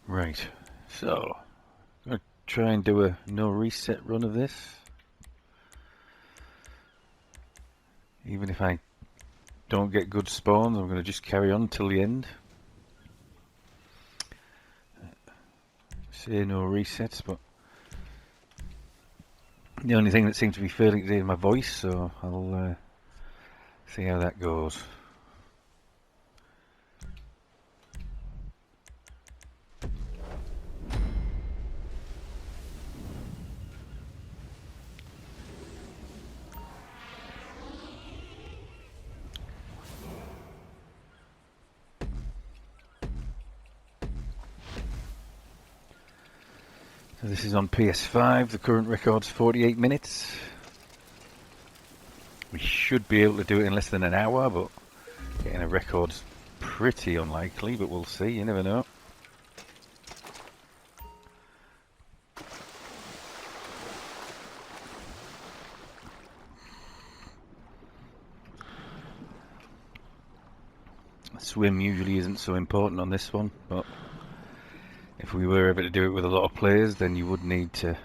Right, so I'm going to try and do a no reset run of this. Even if I don't get good spawns, I'm going to just carry on till the end. Say no resets, but the only thing that seems to be failing today is my voice, so I'll see how that goes. So this is on PS5, the current record's 48 minutes. We should be able to do it in less than an hour, but getting a record's pretty unlikely, but we'll see, you never know. Swim usually isn't so important on this one, but if we were ever to do it with a lot of players, then you would need to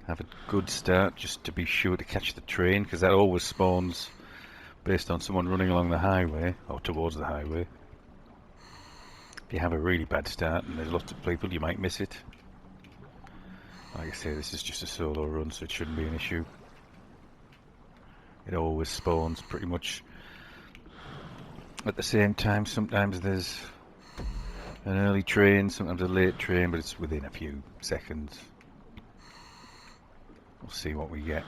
have a good start just to be sure to catch the train, because that always spawns based on someone running along the highway or towards the highway. If you have a really bad start and there's lots of people, you might miss it. Like I say, this is just a solo run, so it shouldn't be an issue. It always spawns pretty much at the same time. Sometimes there's an early train, sometimes a late train, but it's within a few seconds. We'll see what we get.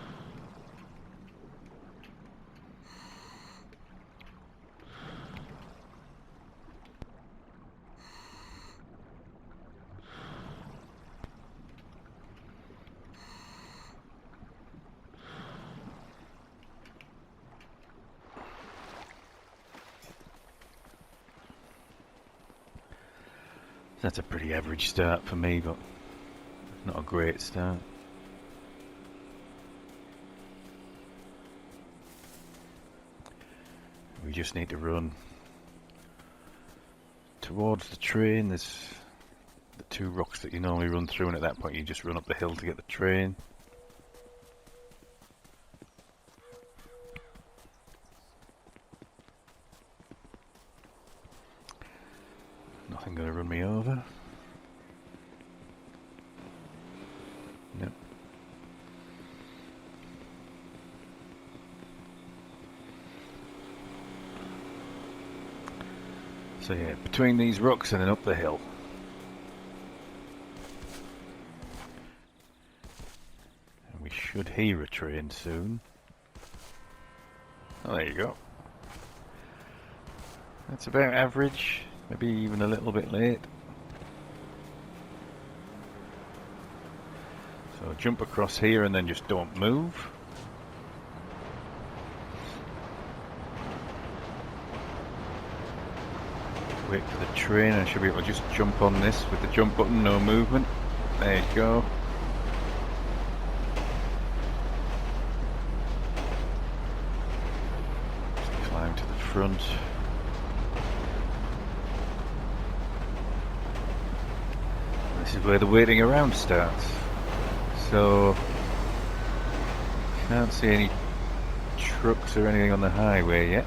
That's a pretty average start for me, but not a great start. We just need to run towards the train. There's the two rocks that you normally run through, and at that point you just run up the hill to get the train. Nothing going to run me over. Nope. So yeah, between these rocks and then up the hill. And we should hear a train soon. Oh, there you go. That's about average, maybe even a little bit late. So jump across here and then just don't move. Wait for the train, and I should be able to just jump on this with the jump button, no movement. There you go. Just climb to the front. This is where the waiting around starts. So, can't see any trucks or anything on the highway yet.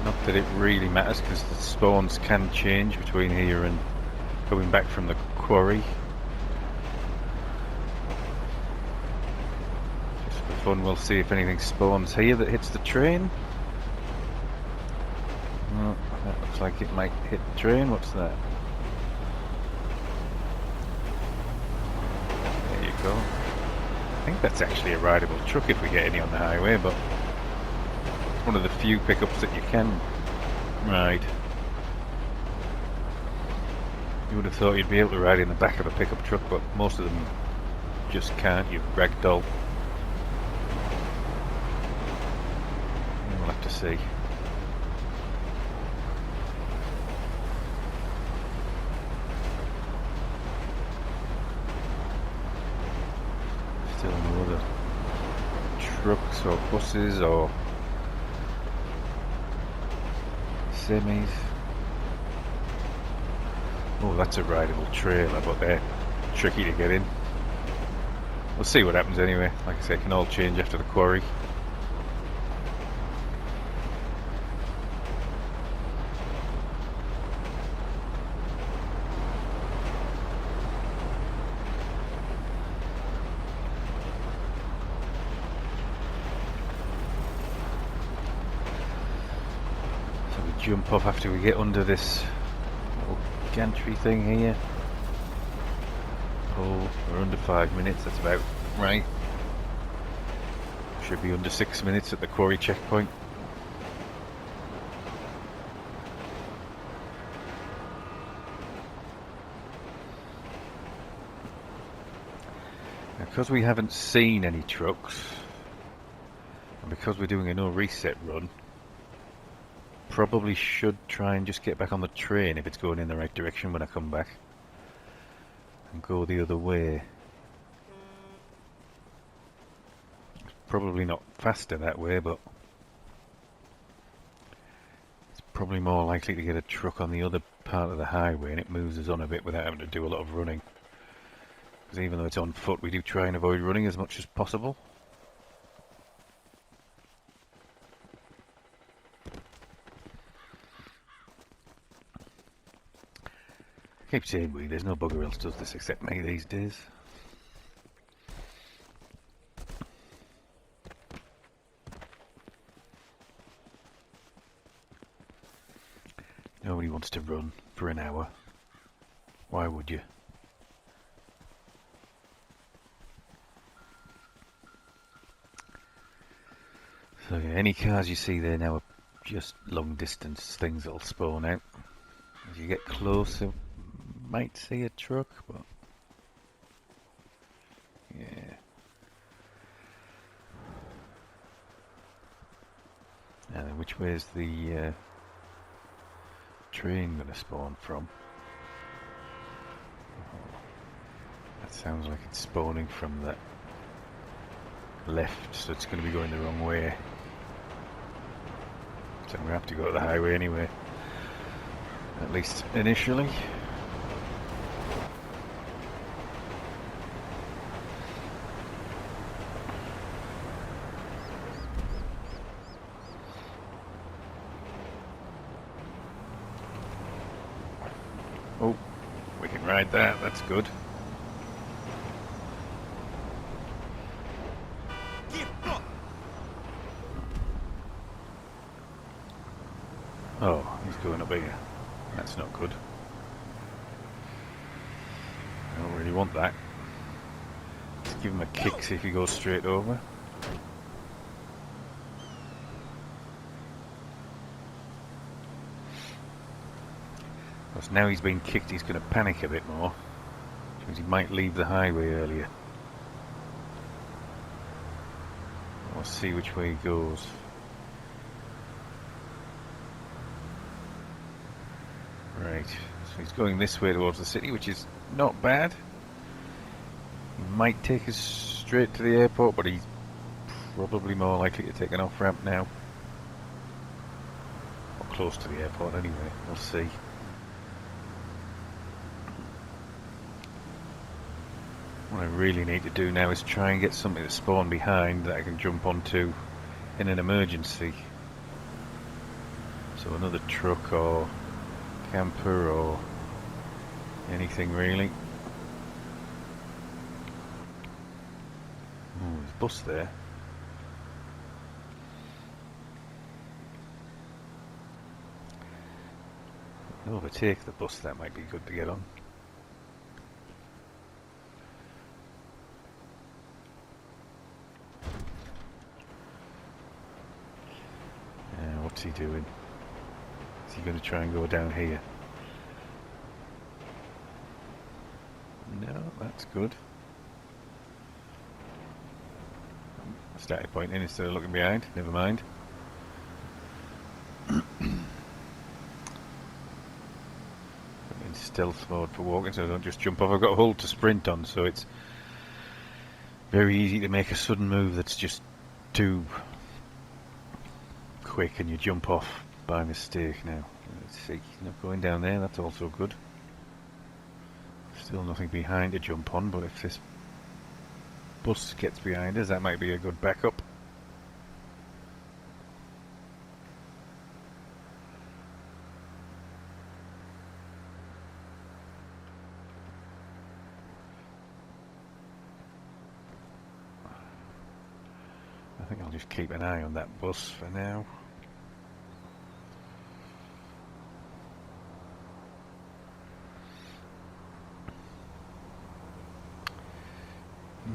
Not that it really matters, because the spawns can change between here and coming back from the quarry. Just for fun, we'll see if anything spawns here that hits the train. Oh, that looks like it might hit the train. What's that? There you go. I think that's actually a rideable truck if we get any on the highway, but it's one of the few pickups that you can ride. You would have thought you'd be able to ride in the back of a pickup truck, but most of them just can't. You ragdoll. We'll have to see. Still no other trucks or buses or semis. Oh, that's a rideable trailer, but they're tricky to get in. We'll see what happens anyway. Like I say, it can all change after the quarry. So we jump off after we get under this little gantry thing here. Oh, we're under 5 minutes, that's about right. Should be under 6 minutes at the quarry checkpoint. Now, because we haven't seen any trucks, and because we're doing a no reset run, probably should try and just get back on the train if it's going in the right direction when I come back. And go the other way. It's probably not faster that way, but it's probably more likely to get a truck on the other part of the highway and it moves us on a bit without having to do a lot of running. Because even though it's on foot, we do try and avoid running as much as possible. Keep saying we, there's no bugger else does this except me these days. Nobody wants to run for an hour. Why would you? So yeah, any cars you see there now are just long distance things that'll spawn out. As you get closer, might see a truck, but yeah. Now then, which way is the train going to spawn from? That sounds like it's spawning from the left, so it's going to be going the wrong way. So I'm going to have to go to the highway anyway, at least initially. Oh, we can ride that, that's good. Oh, he's going up here. That's not good. I don't really want that. Let's give him a kick, see if he goes straight over. Because now he's been kicked, he's going to panic a bit more. Which means he might leave the highway earlier. We'll see which way he goes. Right, so he's going this way towards the city, which is not bad. He might take us straight to the airport, but he's probably more likely to take an off-ramp now. Or close to the airport anyway, we'll see. What I really need to do now is try and get something to spawn behind that I can jump onto in an emergency. So another truck or camper or anything really. Oh, there's a bus there. Overtake the bus, that might be good to get on. What's he doing? Is he going to try and go down here? No, that's good. I started pointing instead of looking behind. Never mind. In stealth mode for walking, so I don't just jump off. I've got a hold to sprint on, so it's very easy to make a sudden move that's just too quick and you jump off by mistake now. Let's see, not going down there, that's also good. Still nothing behind to jump on, but if this bus gets behind us, that might be a good backup. I think I'll just keep an eye on that bus for now.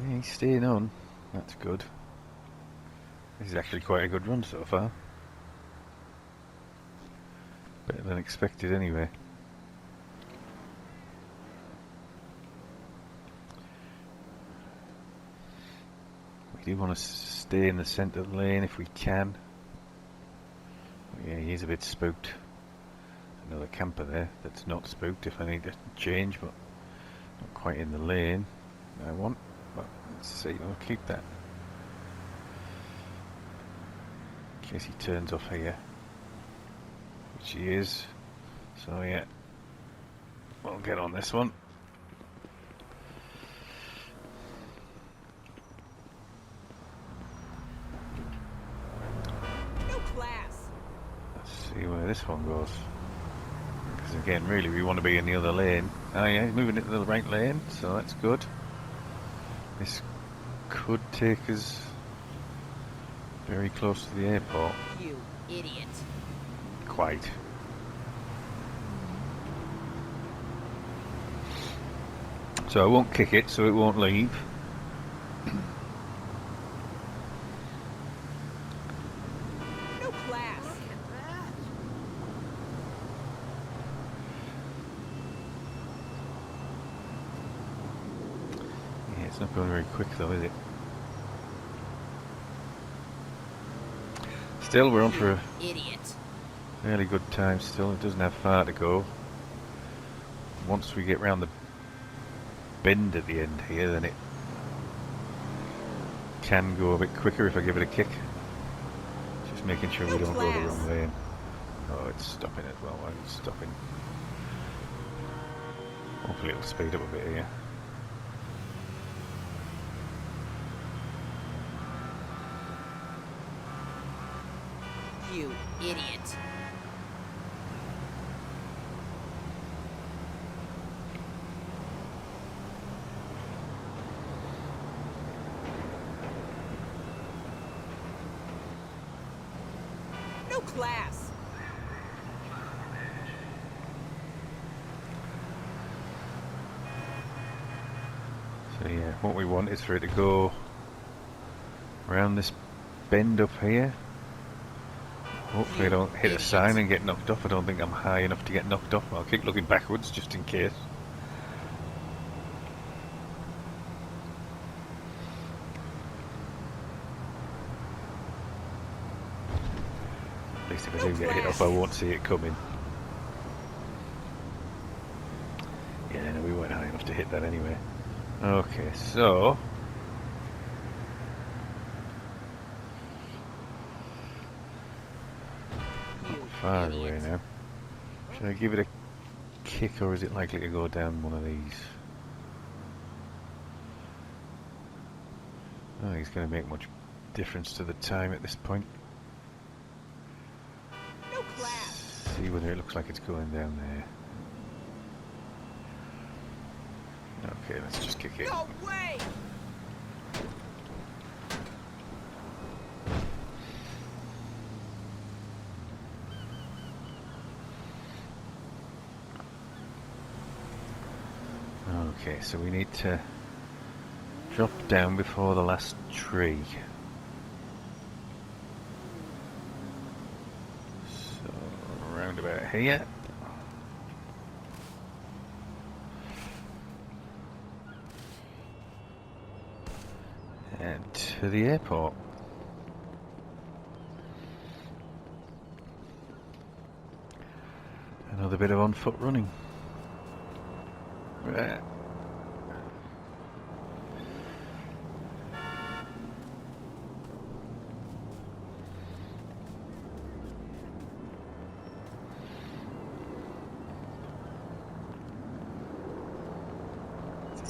Yeah, he's staying on. That's good. This is actually quite a good run so far. Better than expected anyway. We do want to stay in the centre lane if we can. Yeah, he is a bit spooked. Another camper there that's not spooked if I need to change, but not quite in the lane I want. But let's see, I'll keep that in case he turns off here, which he is. So yeah, we'll get on this one. No class. Let's see where this one goes. Because again, really, we want to be in the other lane. Oh yeah, he's moving into the right lane, so that's good. This could take us very close to the airport. You idiot. Quite. So I won't kick it, so it won't leave. No class. Yeah, it's not going very quick though, is it? Still, we're on for a Idiot. fairly good time still. It doesn't have far to go. Once we get round the bend at the end here, then it can go a bit quicker if I give it a kick. Just making sure we don't go the wrong lane. Oh, it's stopping as well. Why is it stopping? Hopefully it'll speed up a bit here. You idiot. No class. So yeah, what we want is for it to go around this bend up here. Hopefully I don't hit a sign and get knocked off. I don't think I'm high enough to get knocked off. I'll keep looking backwards just in case. At least if I do get hit off, I won't see it coming. Yeah, no, we weren't high enough to hit that anyway. Okay, so far away now. Should I give it a kick or is it likely to go down one of these? I don't think it's going to make much difference to the time at this point. No class. See whether it looks like it's going down there. Okay, let's just kick it. No way. Okay, so we need to drop down before the last tree. So, around about here. And to the airport. Another bit of on foot running. Right.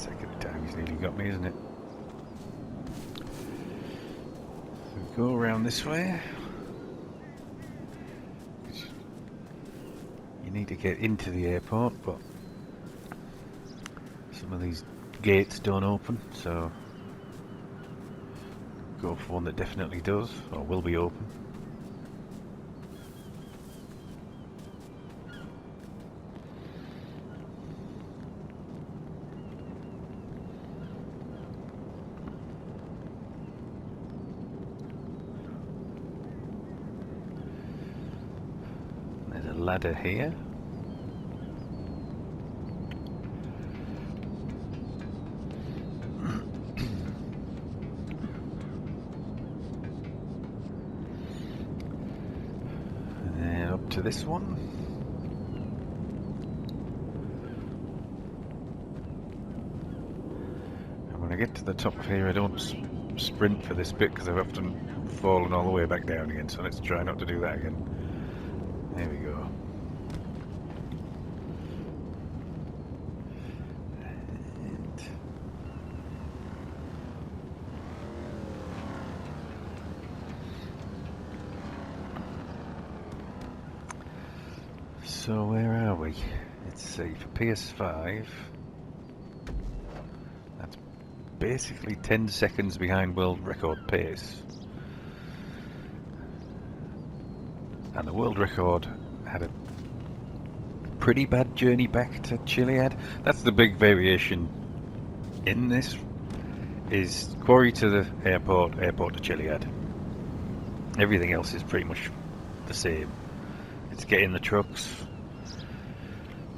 Second time he's nearly got me, isn't it? So we go around this way. You need to get into the airport, but some of these gates don't open, so go for one that definitely does, or will be open. There's a ladder here. To this one. And when I get to the top of here, I don't sprint for this bit because I've often fallen all the way back down again, so let's try not to do that again. There we go. So where are we? Let's see, for PS5, that's basically 10 seconds behind world record pace. And the world record had a pretty bad journey back to Chiliad. That's the big variation in this, is quarry to the airport, airport to Chiliad. Everything else is pretty much the same. It's getting the trucks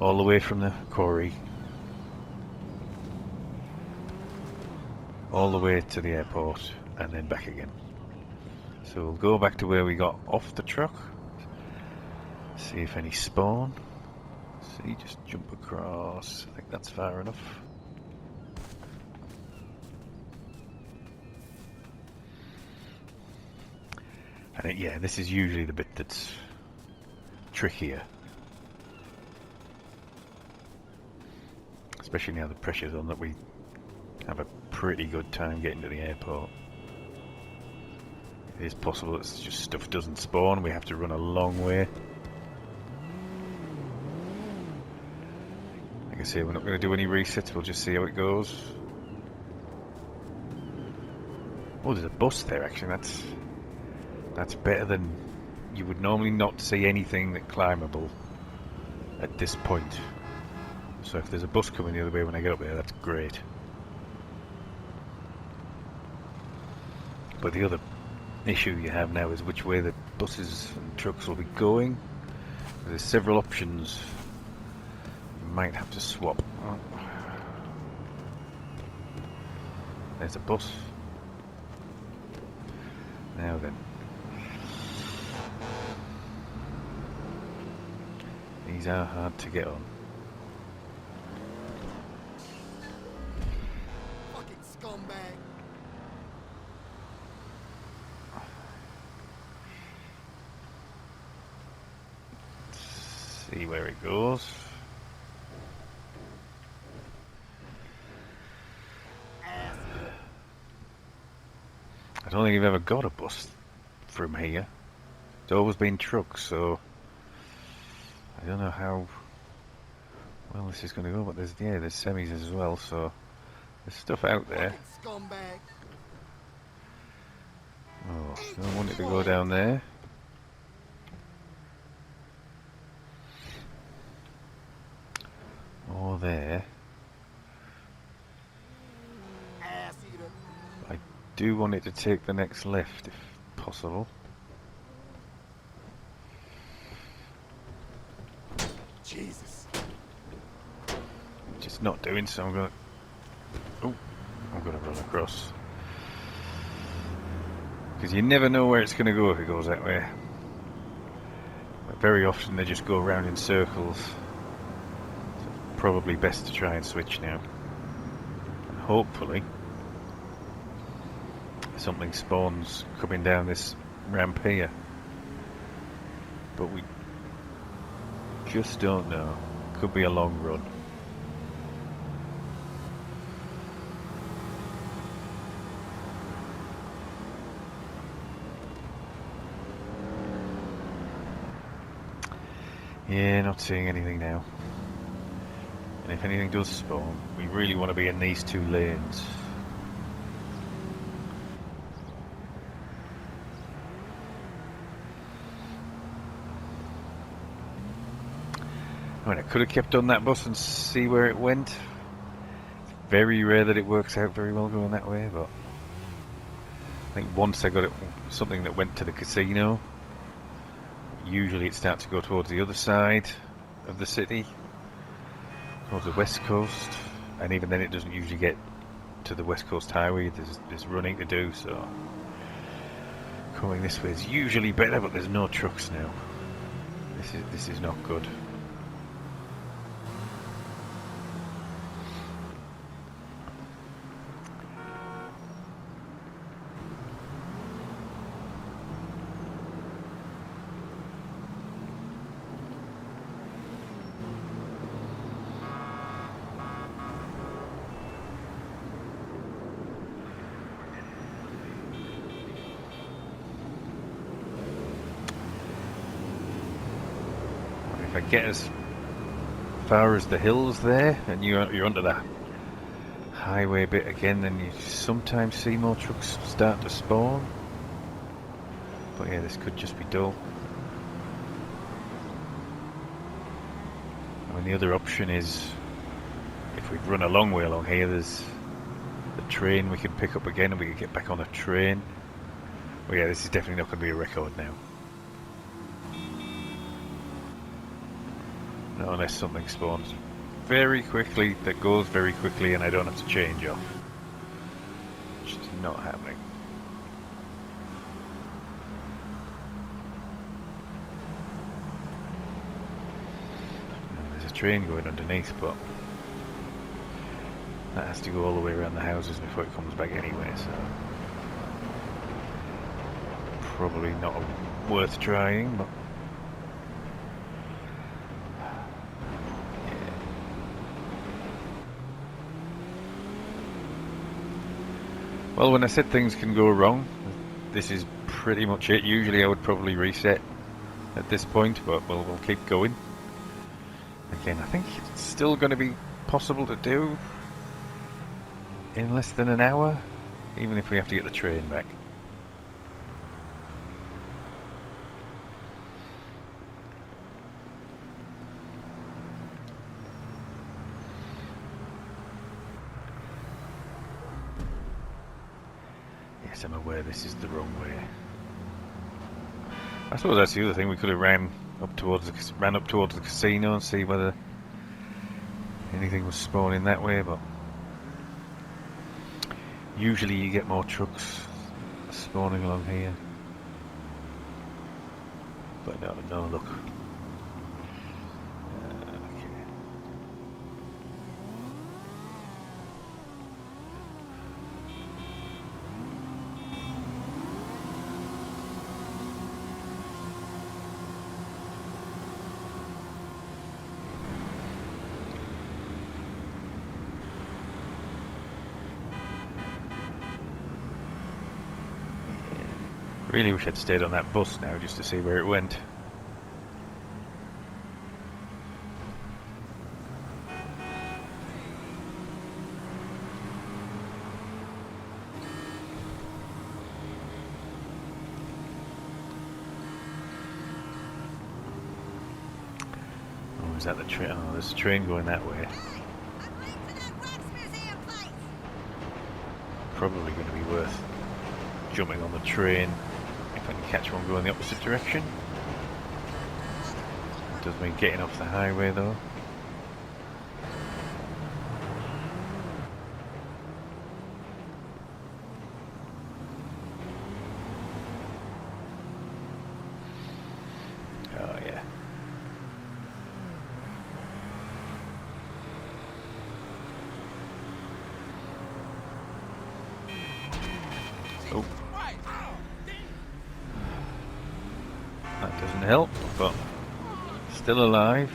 all the way from the quarry all the way to the airport and then back again. So we'll go back to where we got off the truck, see if any spawn. See, just jump across. I think that's far enough. And yeah, this is usually the bit that's trickier. Especially now the pressure's on, that we have a pretty good time getting to the airport. It is possible that just stuff doesn't spawn, we have to run a long way. Like I say, we're not going to do any resets, we'll just see how it goes. Oh, there's a bus there actually, that's better than... You would normally not see anything that climbable at this point. So if there's a bus coming the other way when I get up there, that's great. But the other issue you have now is which way the buses and trucks will be going. There's several options. You might have to swap. Oh. There's a bus. Now then. These are hard to get on. Fucking scumbag. See where it goes. I don't think I've ever got a bus from here. It's always been trucks, so I don't know how well this is going to go. But there's semis as well, so there's stuff out there. Scumbag. Oh, I don't want it to go down there. Or there. Ass eater. I do want it to take the next left if possible. Jesus. Just not doing so. I'm gonna run across. Because you never know where it's gonna go if it goes that way. But very often they just go around in circles. So it's probably best to try and switch now. And hopefully something spawns coming down this ramp here. But we just don't know. Could be a long run. Yeah, not seeing anything now. And if anything does spawn, we really want to be in these two lanes. I mean, I could have kept on that bus and see where it went. It's very rare that it works out very well going that way, but I think once I got it, something that went to the casino. Usually it starts to go towards the other side of the city, towards the west coast, and even then it doesn't usually get to the west coast highway. There's running to do, so coming this way is usually better, but there's no trucks now. This is not good. If I get as far as the hills there, and you're onto the highway bit again, then you sometimes see more trucks start to spawn. But yeah, this could just be dull. I mean, the other option is, if we run a long way along here, there's the train we can pick up again and we can get back on a train. But yeah, this is definitely not going to be a record now. Not unless something spawns very quickly, that goes very quickly, and I don't have to change off. Which is not happening. And there's a train going underneath, but that has to go all the way around the houses before it comes back anyway, so probably not worth trying, but well, when I said things can go wrong, this is pretty much it. Usually I would probably reset at this point, but we'll keep going. Again, I think it's still going to be possible to do in less than an hour, even if we have to get the train back. Yes, I'm aware this is the wrong way. I suppose that's the other thing. We could have ran up towards the casino and see whether anything was spawning that way, but usually you get more trucks spawning along here. But no look. Okay. Really wish I'd stayed on that bus now just to see where it went. Oh, is that the train? Oh, there's a train going that way. Probably going to be worth jumping on the train if I can catch one going the opposite direction. Does mean getting off the highway though. Oh yeah. Oh. That doesn't help, but still alive.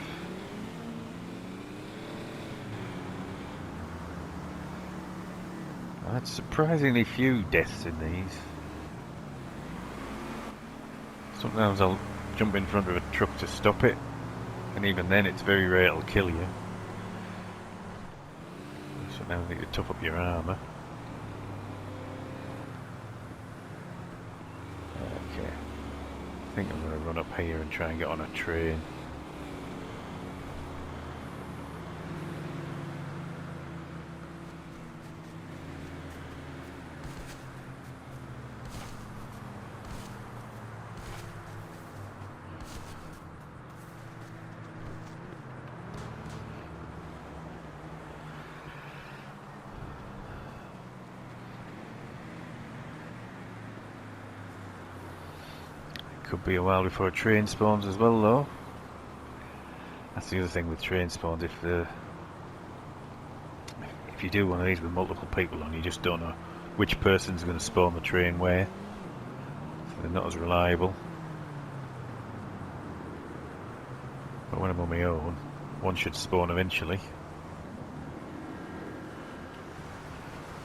That's surprisingly few deaths in these. Sometimes I'll jump in front of a truck to stop it, And even then, it's very rare it'll kill you. So now you need to top up your armour. Okay. I think I'm going to run up here and try and get on a train. Could be a while before a train spawns as well, though. That's the other thing with train spawns. If you do one of these with multiple people on, you just don't know which person's going to spawn the train where. So they're not as reliable. But when I'm on my own, one should spawn eventually.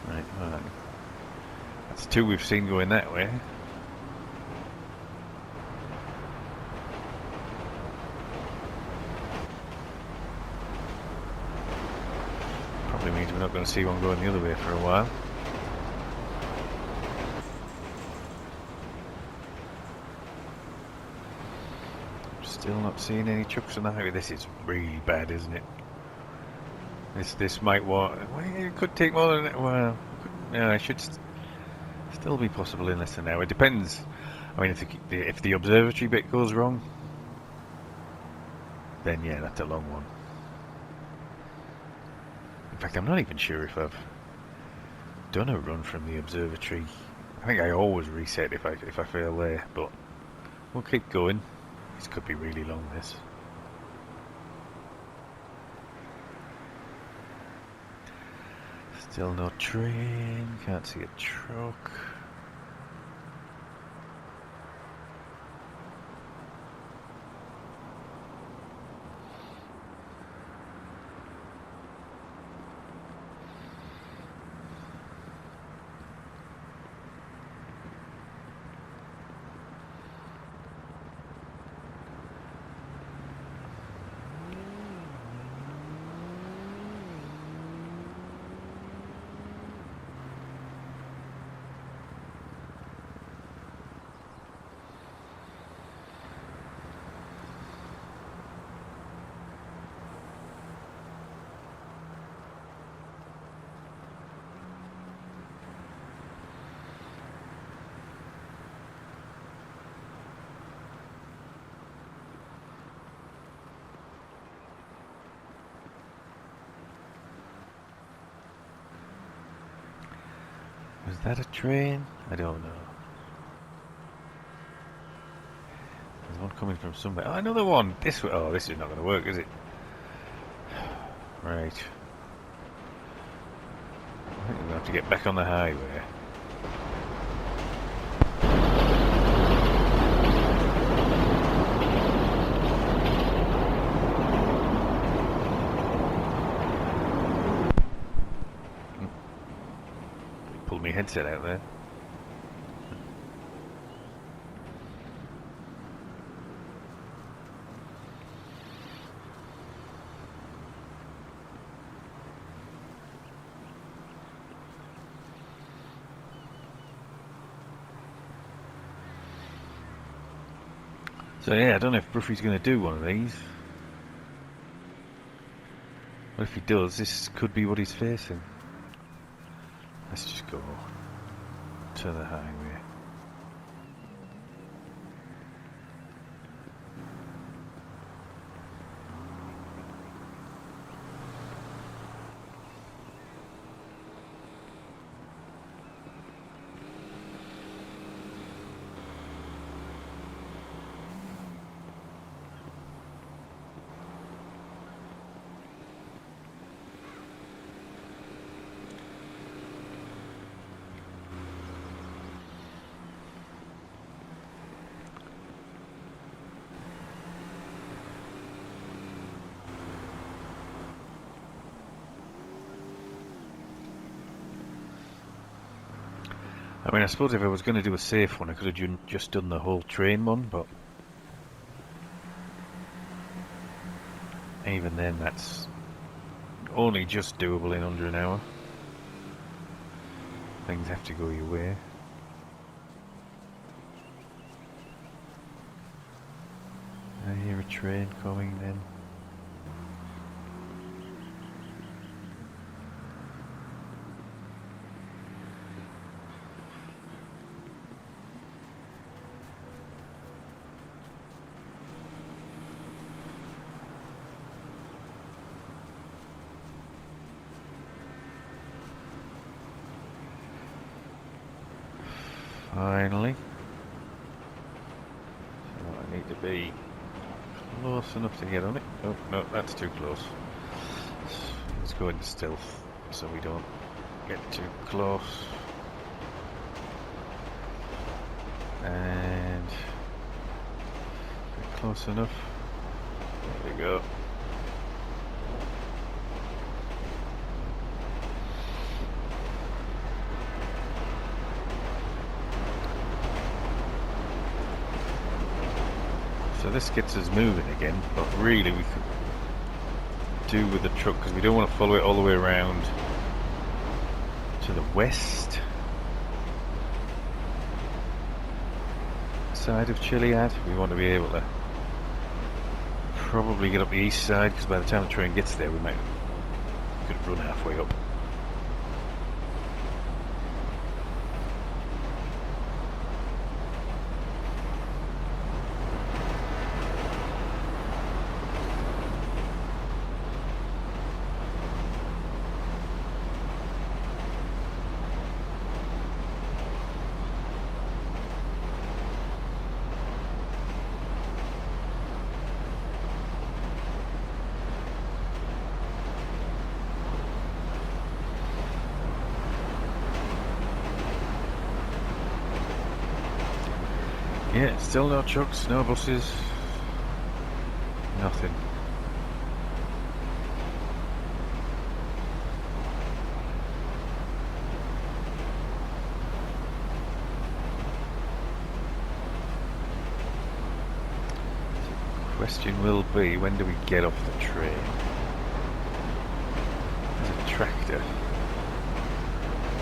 Right, alright. That's two we've seen going that way. Probably means we're not going to see one going the other way for a while. Still not seeing any trucks on the highway. This is really bad, isn't it? This might want. Well, it could take more than. Well, yeah, it should still be possible in less than an hour. It depends. I mean, if the observatory bit goes wrong, then yeah, that's a long one. In fact, I'm not even sure if I've done a run from the observatory. I think I always reset if I fail there, but we'll keep going. This could be really long, this. Still no train, can't see a truck. Was that a train? I don't know. There's one coming from somewhere. Oh, another one! This way. Oh, this is not going to work, is it? Right. I think we're going to have to get back on the highway. Pulled my headset out there. So yeah, I don't know if Broughy's going to do one of these. But if he does, this could be what he's facing. Let's just go to the highway. I mean, I suppose if I was going to do a safe one, I could have just done the whole train one, but even then, that's only just doable in under an hour. Things have to go your way. I hear a train coming then. Finally. So I need to be close enough to get on it. Oh, no, that's too close. Let's go into stealth so we don't get too close. And get close enough. There we go. So this gets us moving again, but really we could do with the truck because we don't want to follow it all the way around to the west side of Chiliad. We want to be able to probably get up the east side because by the time the train gets there we could run halfway up. Yeah, still no trucks, no buses, nothing. The question will be, when do we get off the train? There's a tractor.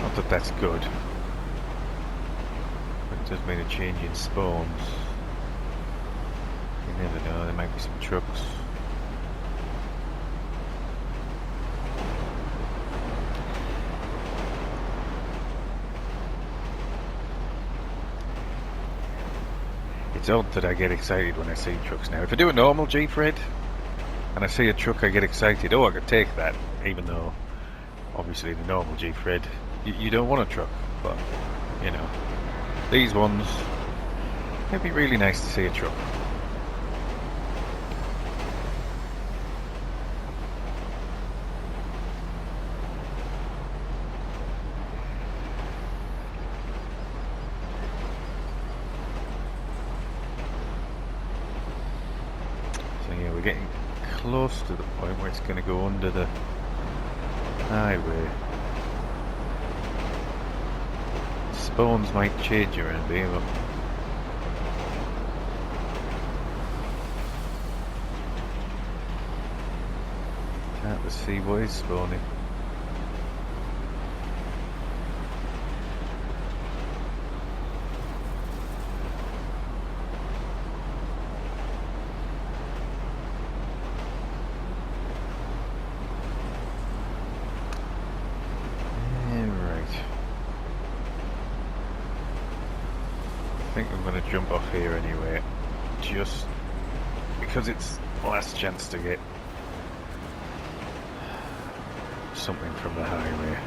Not that that's good. Does mean a change in spawns. You never know, there might be some trucks. It's odd that I get excited when I see trucks now. If I do a normal Gfred and I see a truck I get excited, oh I could take that, even though obviously the normal Gfred you don't want a truck, but you know. These ones, it'd be really nice to see a truck. So yeah, we're getting close to the point where it's going to go under the highway. Spawns might change around here, but can't see what is spawning. I think I'm going to jump off here anyway, just because it's last chance to get something from the highway.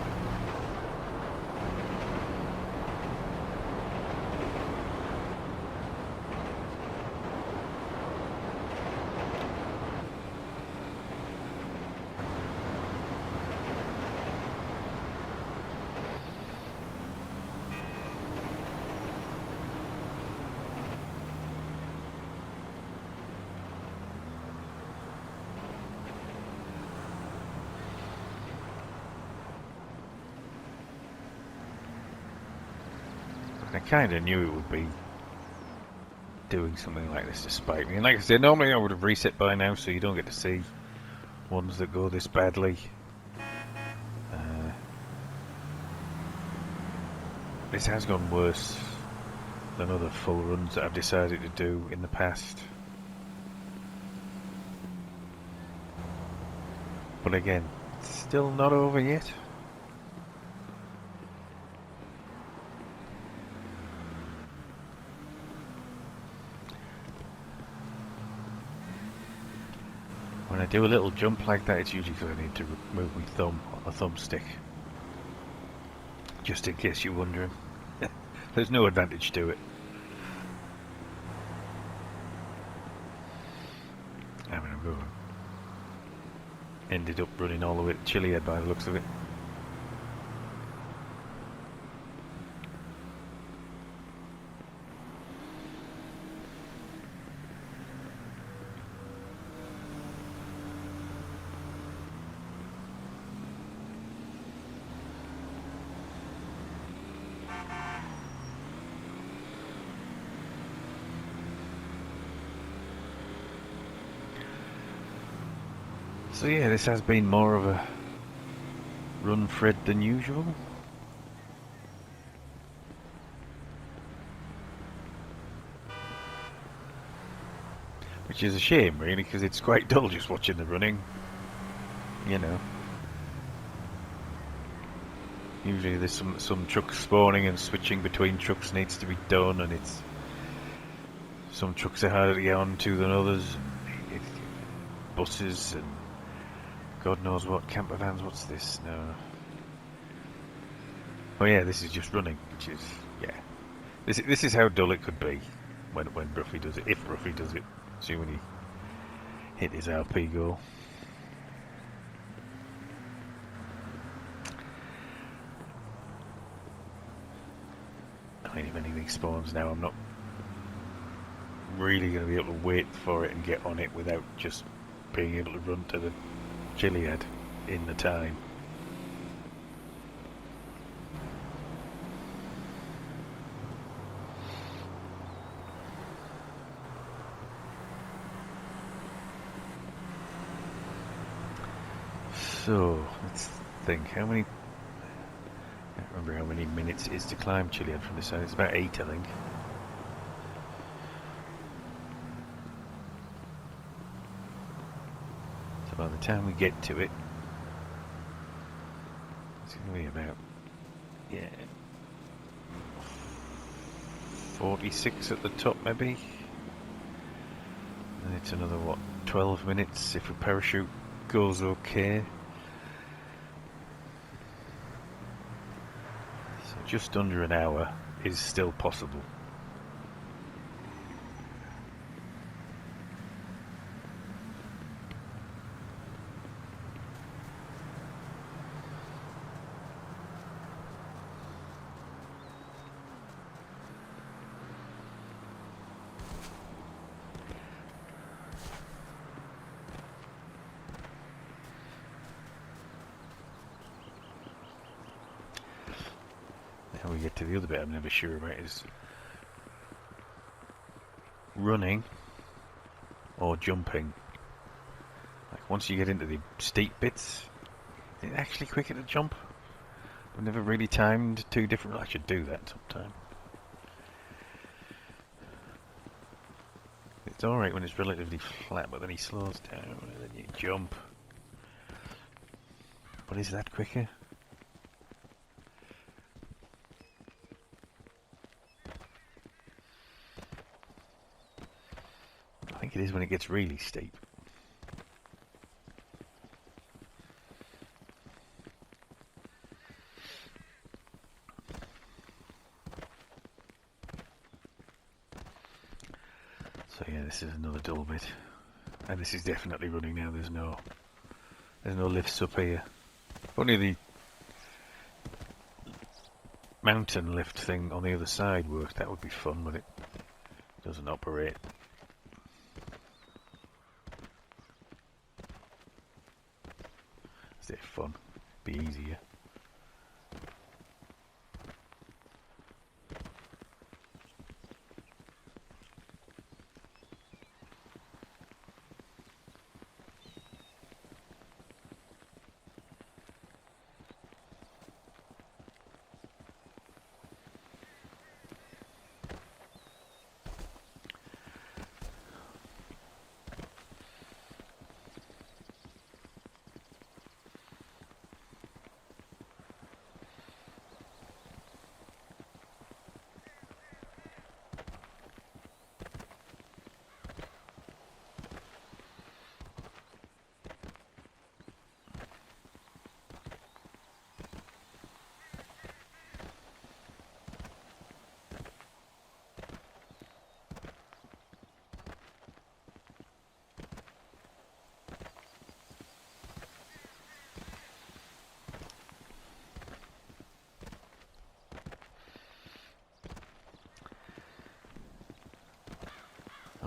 I kind of knew it would be doing something like this to spite me. And like I said, normally I would have reset by now, so you don't get to see ones that go this badly. This has gone worse than other full runs that I've decided to do in the past. But again, it's still not over yet. When I do a little jump like that, it's usually because I need to move my thumb on the thumbstick. Just in case you're wondering. There's no advantage to it. I mean, I ended up running all the way to Chiliad by the looks of it. So yeah, this has been more of a Runfred than usual. Which is a shame really, because it's quite dull just watching the running. You know. Usually there's some trucks spawning and switching between trucks needs to be done, and it's some trucks are harder to get onto than others. Buses and God knows what, camper vans, what's this? No. Oh yeah, this is just running, which is, yeah. This is how dull it could be when Broughy does it, if Broughy does it. See when he hit his RP goal. I mean, if anything spawns now, I'm not really going to be able to wait for it and get on it without just being able to run to the Chiliad in the time. So, let's think, how many... I can't remember how many minutes it is to climb Chiliad from this side. It's about 8, I think. So by the time we get to it, it's going to be about, yeah, 46 at the top maybe. And it's another, what, 12 minutes if a parachute goes okay. So just under an hour is still possible. How we get to the other bit I'm never sure about is running or jumping. Like once you get into the steep bits, is it actually quicker to jump? I've never really timed two different... I should do that sometime. It's alright when it's relatively flat, but then he slows down and then you jump. But is that quicker? I think it is when it gets really steep. So yeah, this is another dull bit. And this is definitely running now, there's no lifts up here. If only the mountain lift thing on the other side worked, that would be fun, but it doesn't operate. Is it fun? Be easier.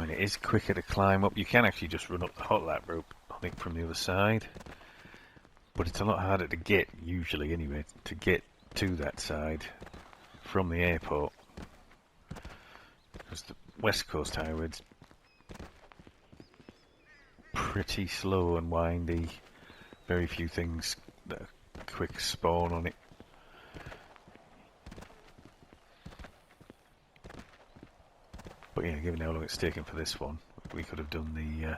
mean, it is quicker to climb up. You can actually just run up the hot lap rope, I think, from the other side. But it's a lot harder to get, usually anyway, to get to that side from the airport. Because the West Coast Highway's pretty slow and windy. Very few things that are quick spawn on it. But yeah, given how long it's taken for this one, we could have done the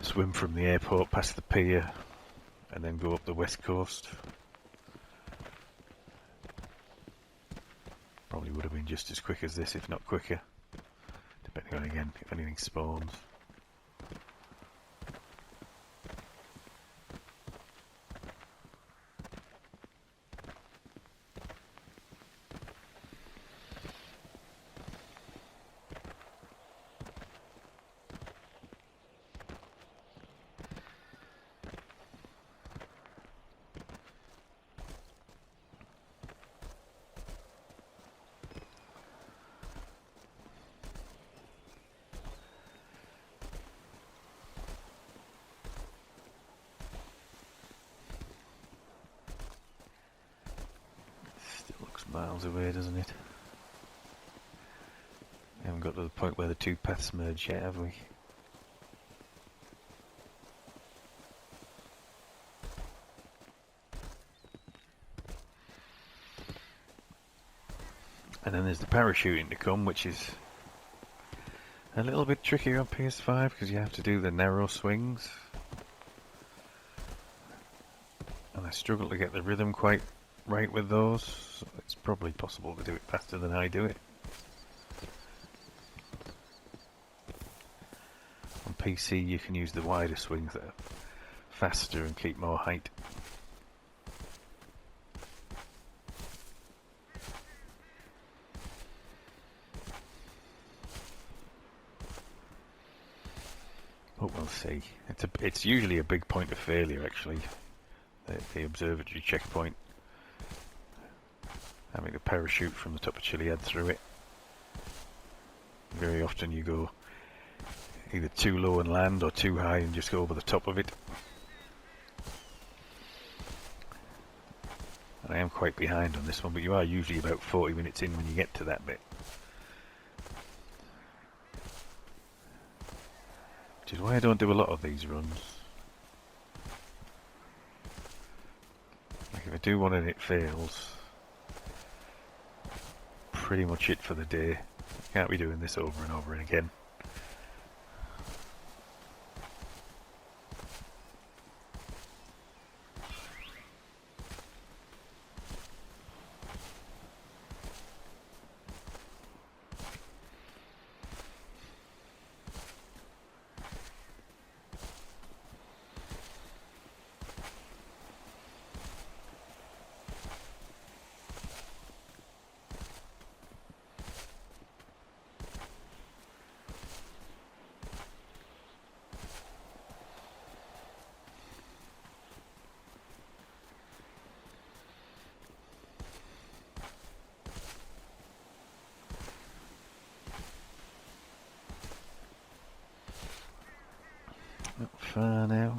swim from the airport past the pier and then go up the west coast. Probably would have been just as quick as this, if not quicker, depending on, again, if anything spawns. Miles away, doesn't it? We haven't got to the point where the two paths merge yet, have we? And then there's the parachuting to come, which is a little bit trickier on PS5 because you have to do the narrow swings. And I struggle to get the rhythm quite right with those. So it's probably possible to do it faster than I do it. On PC you can use the wider swings that are faster and keep more height. But we'll see. It's usually a big point of failure, actually. The observatory checkpoint. Having to parachute from the top of Chiliad through it. Very often you go either too low and land or too high and just go over the top of it. And I am quite behind on this one, but you are usually about 40 minutes in when you get to that bit. Which is why I don't do a lot of these runs. Like if I do one and it fails, pretty much it for the day. Can't be doing this over and over and again. Not far now.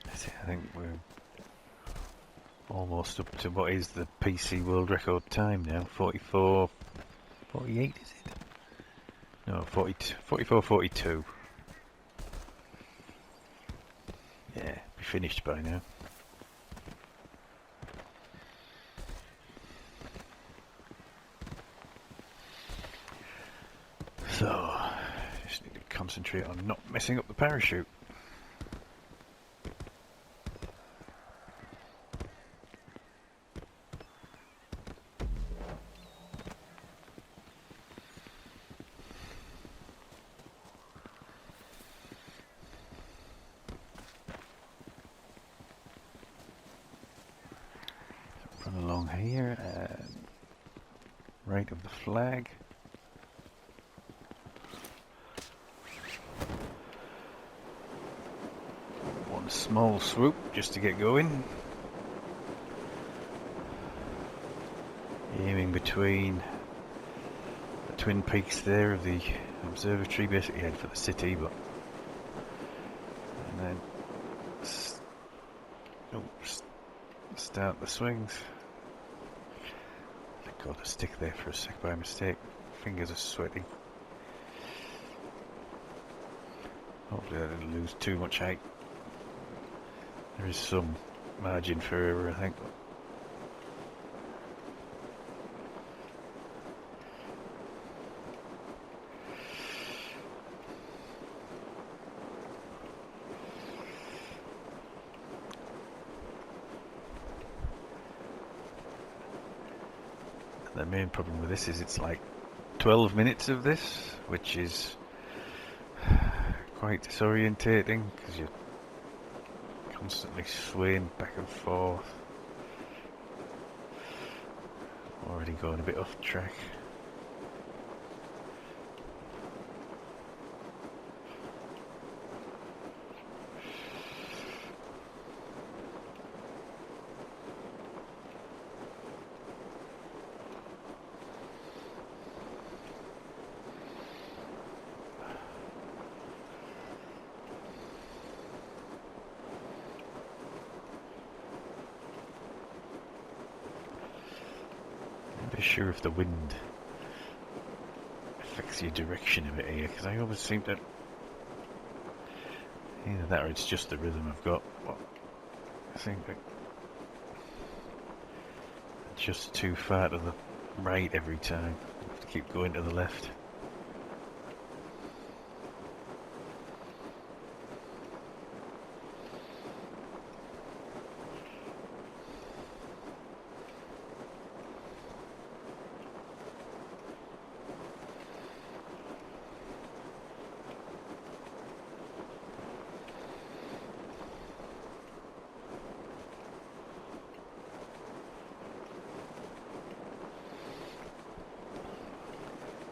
I think we're almost up to what is the PC world record time now. 44, 48 is it? No, 40, 44, 42. Yeah, be finished by now. So, just need to concentrate on not messing up the parachute. Run along here, right of the flag. small swoop just to get going. Aiming between the twin peaks there of the observatory, basically head for the city, but and then start the swings. I got a stick there for a sec by mistake. Fingers are sweaty. Hopefully I didn't lose too much height. There is some margin for error, I think. The main problem with this is it's like 12 minutes of this, which is quite disorientating because you're constantly swaying back and forth. Already going a bit off track. Sure if the wind affects your direction a bit here, because I always seem to either that or it's just the rhythm I've got, but I think that just too far to the right every time. I have to keep going to the left.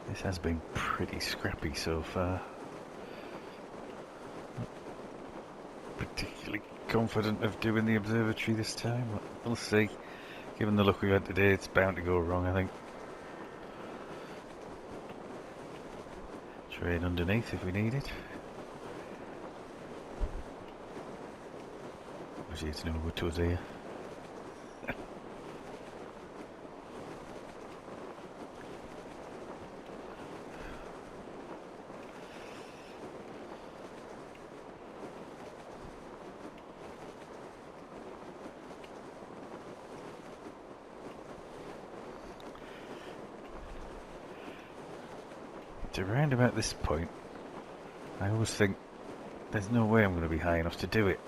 This has been pretty scrappy so far. Not particularly confident of doing the observatory this time, but we'll see. Given the luck we had today, it's bound to go wrong, I think. Train underneath if we need it. Obviously it's no good to us here. To round about this point, I always think there's no way I'm going to be high enough to do it.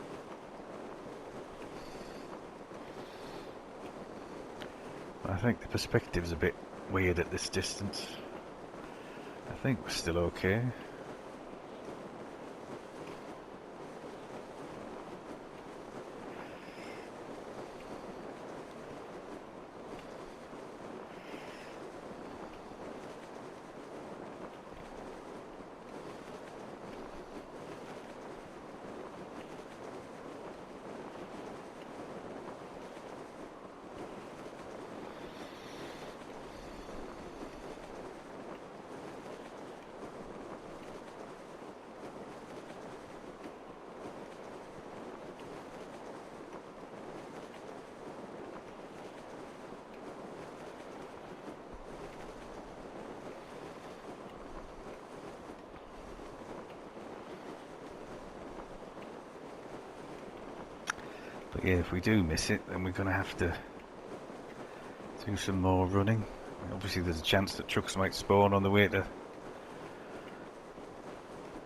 I think the perspective's a bit weird at this distance. I think we're still okay. But yeah, if we do miss it, then we're going to have to do some more running. Obviously there's a chance that trucks might spawn on the way to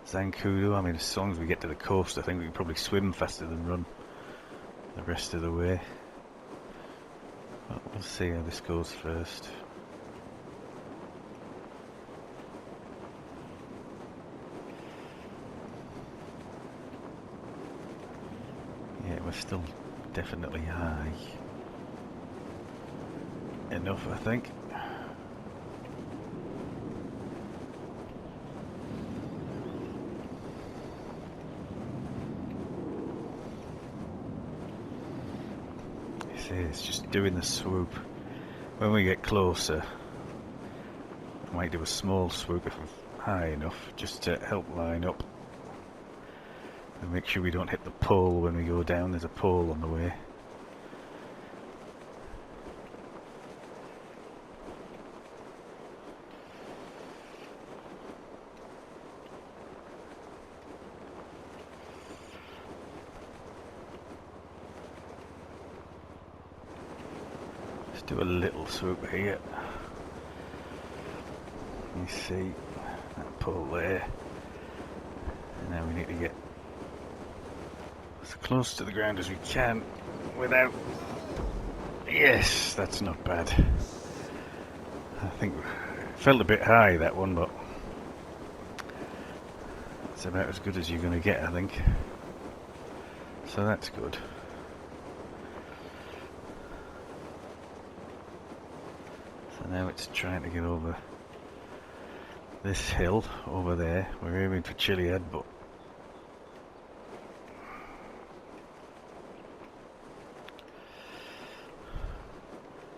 Zancudo. I mean, as long as we get to the coast, I think we can probably swim faster than run the rest of the way. But we'll see how this goes first. Yeah, we're still definitely high enough, I think. say, it's just doing the swoop. When we get closer, I might do a small swoop if I'm high enough, just to help line up. And make sure we don't hit the pole when we go down. There's a pole on the way. Let's do a little swoop here. You see that pole there. And now we need to get as close to the ground as we can without... Yes, that's not bad. I think it felt a bit high, that one, but it's about as good as you're going to get, I think. So that's good. So now it's trying to get over this hill over there. We're aiming for Chiliad, but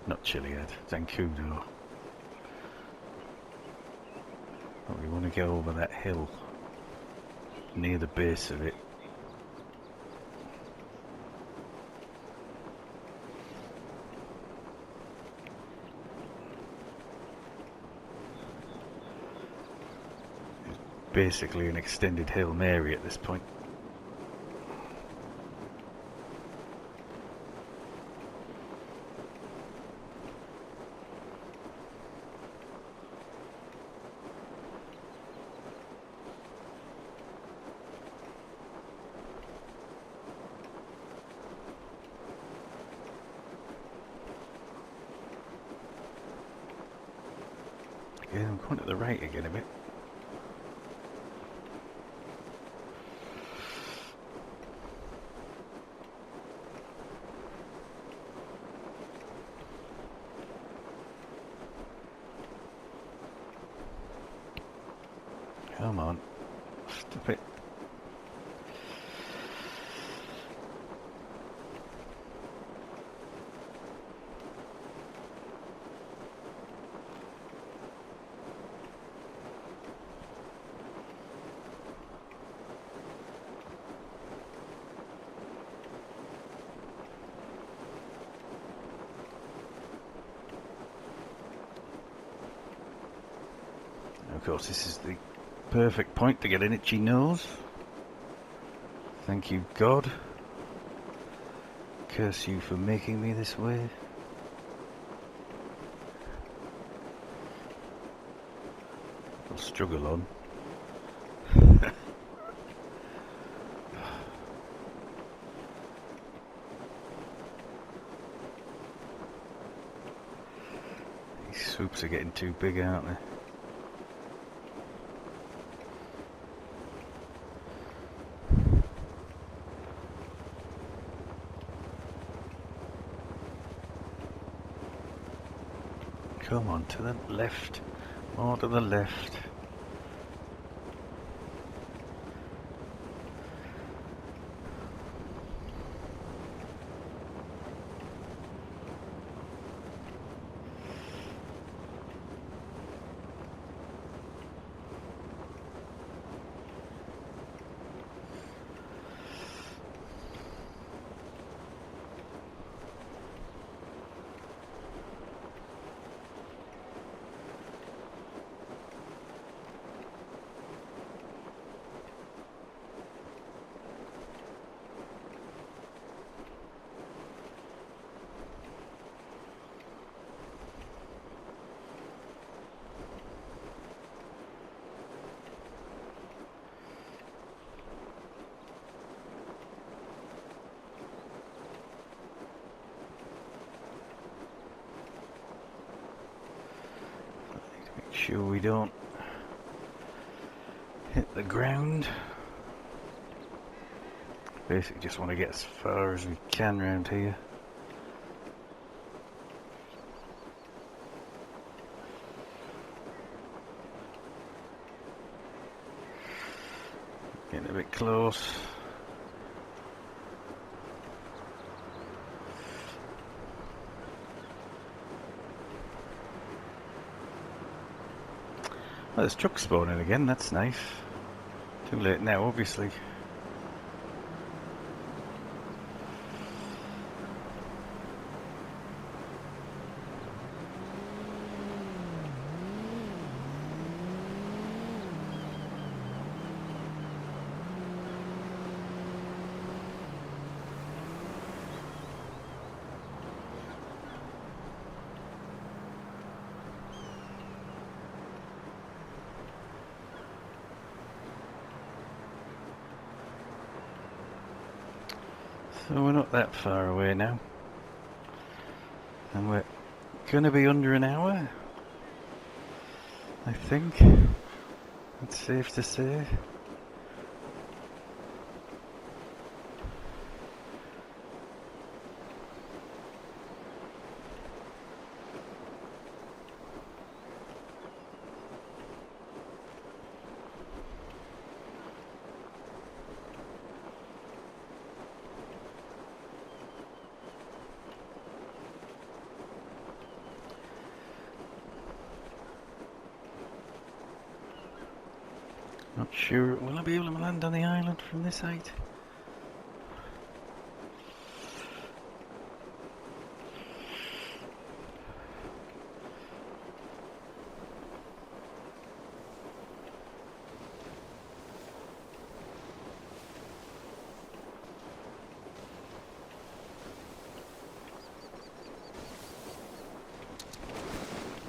not Chiliad, Zancudo. But we want to get over that hill near the base of it. It's basically an extended Hail Mary at this point. Yeah, I'm going to the right again a bit. Come on, stop it. Of course, this is the perfect point to get an itchy nose. Thank you, God. Curse you for making me this way. I'll struggle on. These swoops are getting too big, aren't they? Come on, to the left. More to the left. Sure we don't hit the ground. Basically just want to get as far as we can around here. Getting a bit close. there's trucks spawning again, that's nice. Too late now, obviously. So we're not that far away now. And we're gonna be under an hour, I think. That's safe to say. Not sure, will I be able to land on the island from this height?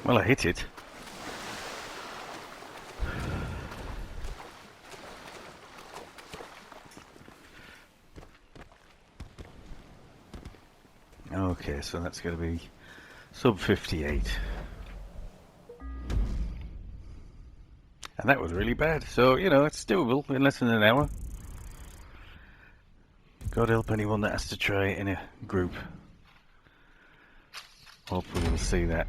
Well, I hit it. Okay, so that's going to be sub 58. And that was really bad. So, you know, it's doable in less than an hour. God help anyone that has to try it in a group. Hopefully we'll see that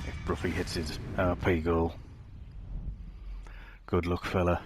if Broughy hits his RP goal. Good luck, fella.